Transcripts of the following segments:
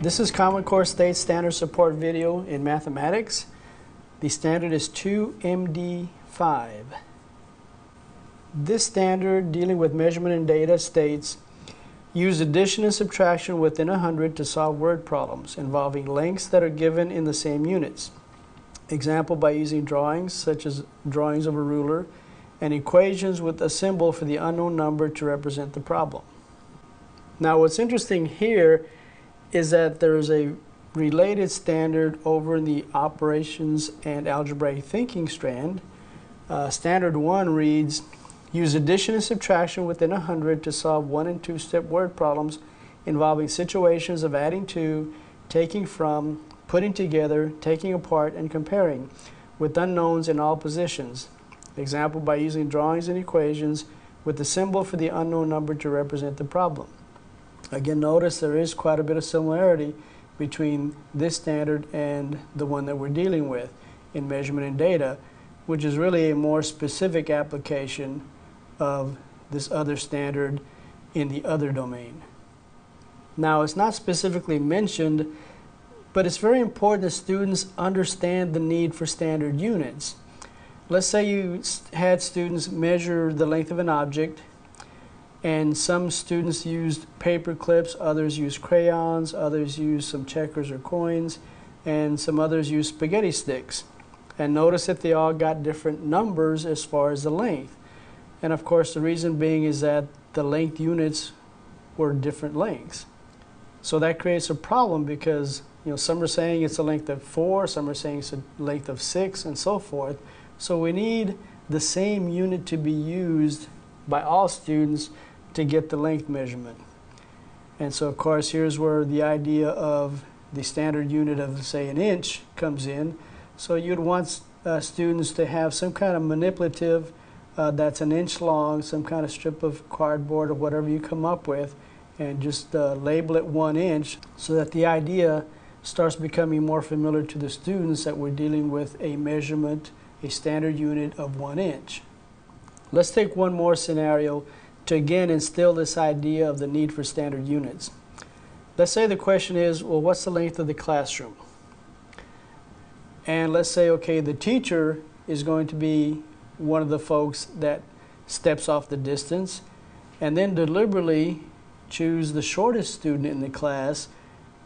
This is Common Core State Standard Support video in mathematics. The standard is 2.md.5. This standard, dealing with measurement and data, states, use addition and subtraction within 100 to solve word problems involving lengths that are given in the same units. Example, by using drawings such as drawings of a ruler and equations with a symbol for the unknown number to represent the problem. Now, what's interesting here is that there's a related standard over in the operations and algebraic thinking strand. Standard 1 reads, use addition and subtraction within 100 to solve 1- and 2-step word problems involving situations of adding to, taking from, putting together, taking apart, and comparing with unknowns in all positions. Example, by using drawings and equations with the symbol for the unknown number to represent the problem. Again, notice there is quite a bit of similarity between this standard and the one that we're dealing with in measurement and data, which is really a more specific application of this other standard in the other domain. Now, it's not specifically mentioned, but it's very important that students understand the need for standard units. Let's say you had students measure the length of an object, and some students used paper clips, others used crayons, others used some checkers or coins, and some others used spaghetti sticks. And notice that they all got different numbers as far as the length. And of course, the reason being is that the length units were different lengths. So that creates a problem because, some are saying it's a length of 4, some are saying it's a length of 6, and so forth. So we need the same unit to be used by all students to get the length measurement. And so, of course, here's where the idea of the standard unit of, say, an inch comes in. So you'd want students to have some kind of manipulative that's an inch long, some kind of strip of cardboard or whatever you come up with, and just label it 1 inch so that the idea starts becoming more familiar to the students that we're dealing with a measurement, a standard unit of 1 inch. Let's take one more scenario to again instill this idea of the need for standard units. Let's say the question is, well, what's the length of the classroom? And let's say, okay, the teacher is going to be one of the folks that steps off the distance and then deliberately choose the shortest student in the class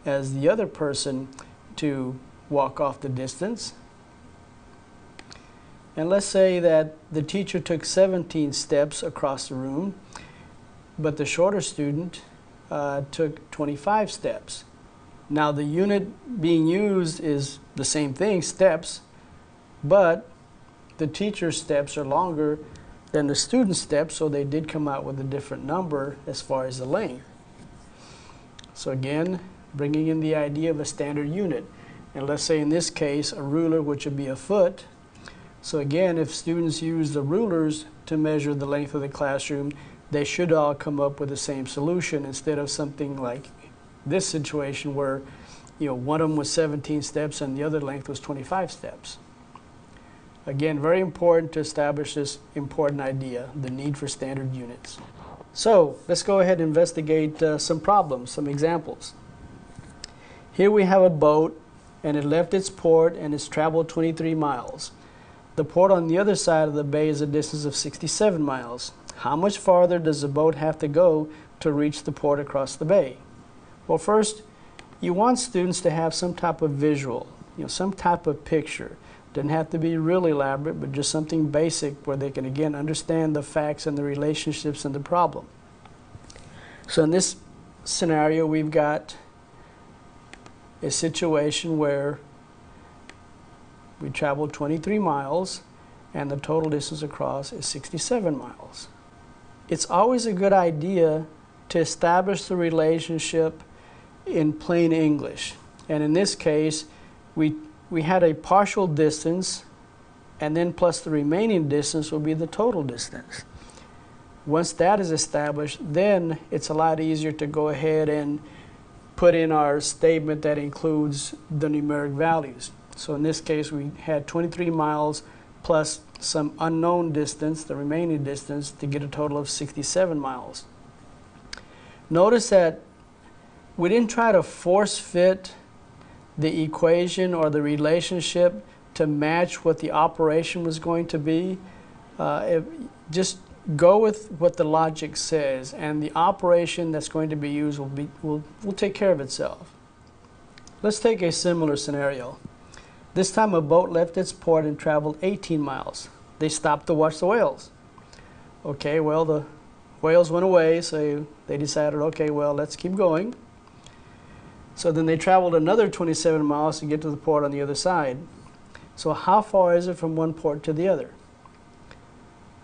as the other person to walk off the distance. And let's say that the teacher took 17 steps across the room, but the shorter student took 25 steps. Now, the unit being used is the same thing, steps, but the teacher's steps are longer than the student's steps, so they did come out with a different number as far as the length. So again, bringing in the idea of a standard unit. And let's say in this case, a ruler, which would be a foot. So again, if students use the rulers to measure the length of the classroom, they should all come up with the same solution instead of something like this situation where, one of them was 17 steps and the other length was 25 steps. Again, very important to establish this important idea, the need for standard units. So let's go ahead and investigate some problems, some examples. Here we have a boat, and it left its port and it's traveled 23 miles. The port on the other side of the bay is a distance of 67 miles. How much farther does the boat have to go to reach the port across the bay? Well, first, you want students to have some type of visual, some type of picture. Doesn't have to be really elaborate, but just something basic where they can, again, understand the facts and the relationships and the problem. So in this scenario, we've got a situation where we traveled 23 miles and the total distance across is 67 miles. It's always a good idea to establish the relationship in plain English. And in this case, we had a partial distance, and then plus the remaining distance will be the total distance. Once that is established, then it's a lot easier to go ahead and put in our statement that includes the numeric values. So in this case, we had 23 miles plus some unknown distance, the remaining distance, to get a total of 67 miles. Notice that we didn't try to force fit the equation or the relationship to match what the operation was going to be. Just go with what the logic says, and the operation that's going to be used will take care of itself. Let's take a similar scenario. This time a boat left its port and traveled 18 miles. They stopped to watch the whales. Okay, well, the whales went away, so they decided, okay, well, let's keep going. So then they traveled another 27 miles to get to the port on the other side. So how far is it from one port to the other?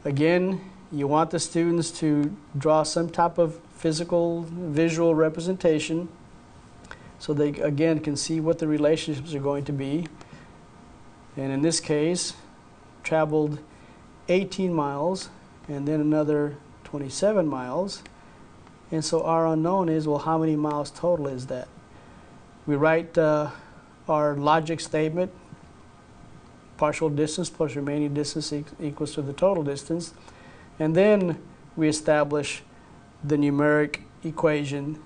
Again, you want the students to draw some type of physical, visual representation so they, again, can see what the relationships are going to be. And in this case, traveled 18 miles and then another 27 miles. And so our unknown is, well, how many miles total is that? We write our logic statement, partial distance plus remaining distance equals to the total distance. And then we establish the numeric equation,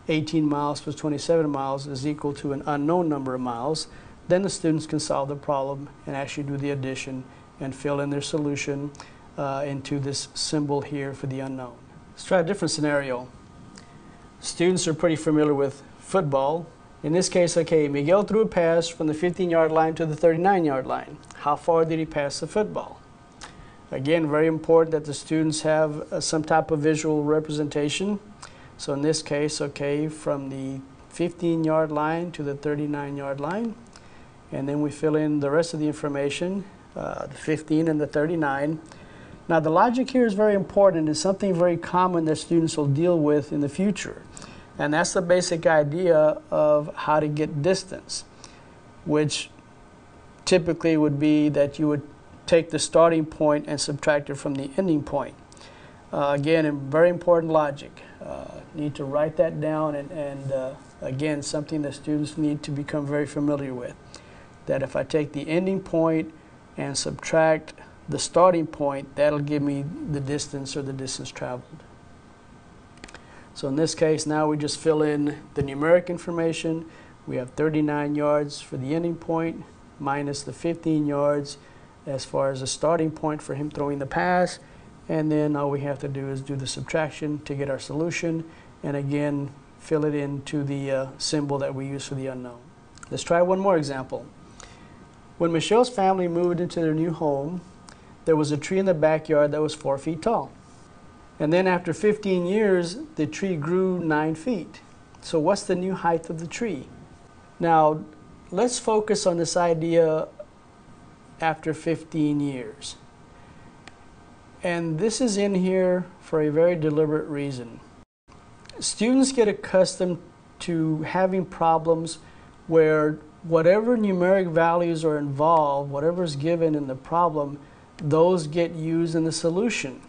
18 miles plus 27 miles is equal to an unknown number of miles. Then the students can solve the problem and actually do the addition and fill in their solution into this symbol here for the unknown. Let's try a different scenario. Students are pretty familiar with football. In this case, okay, Miguel threw a pass from the 15-yard line to the 39-yard line. How far did he pass the football? Again, very important that the students have some type of visual representation. So in this case, okay, from the 15-yard line to the 39-yard line. And then we fill in the rest of the information, the 15 and the 39. Now the logic here is very important. It's something very common that students will deal with in the future. And that's the basic idea of how to get distance, which typically would be that you would take the starting point and subtract it from the ending point. Again, a very important logic. Need to write that down, and again, something that students need to become very familiar with. That if I take the ending point and subtract the starting point, that'll give me the distance or the distance traveled. So in this case, now we just fill in the numeric information. We have 39 yards for the ending point minus the 15 yards as far as the starting point for him throwing the pass. And then all we have to do is do the subtraction to get our solution. And again, fill it into the symbol that we use for the unknown. Let's try one more example. When Michelle's family moved into their new home, there was a tree in the backyard that was 4 feet tall. And then after 15 years, the tree grew 9 feet. So what's the new height of the tree? Now, let's focus on this idea after 15 years. And this is in here for a very deliberate reason. Students get accustomed to having problems where whatever numeric values are involved, whatever is given in the problem, those get used in the solution.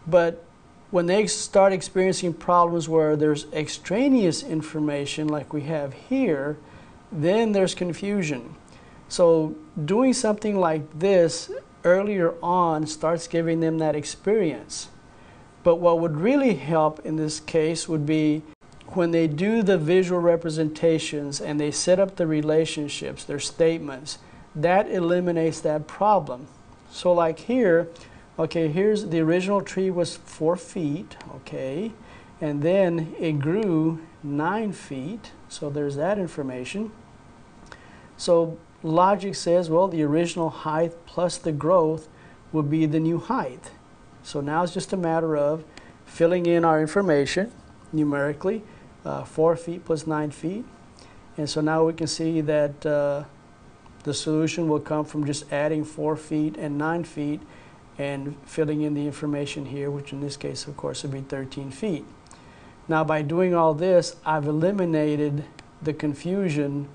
But when they start experiencing problems where there's extraneous information like we have here, then there's confusion. So doing something like this earlier on starts giving them that experience. But what would really help in this case would be when they do the visual representations and they set up the relationships, their statements, that eliminates that problem. So like here, okay, here's the original tree was 4 feet, okay, and then it grew 9 feet, so there's that information. So logic says, well, the original height plus the growth would be the new height. So now it's just a matter of filling in our information numerically, 4 feet plus 9 feet. And so now we can see that the solution will come from just adding 4 feet and 9 feet and filling in the information here, which in this case, of course, would be 13 feet. Now, by doing all this, I've eliminated the confusion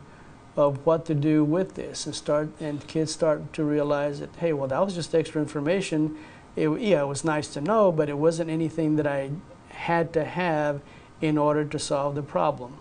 of what to do with this, and kids start to realize that, hey, well, that was just extra information. Yeah, it was nice to know, but it wasn't anything that I had to have in order to solve the problem.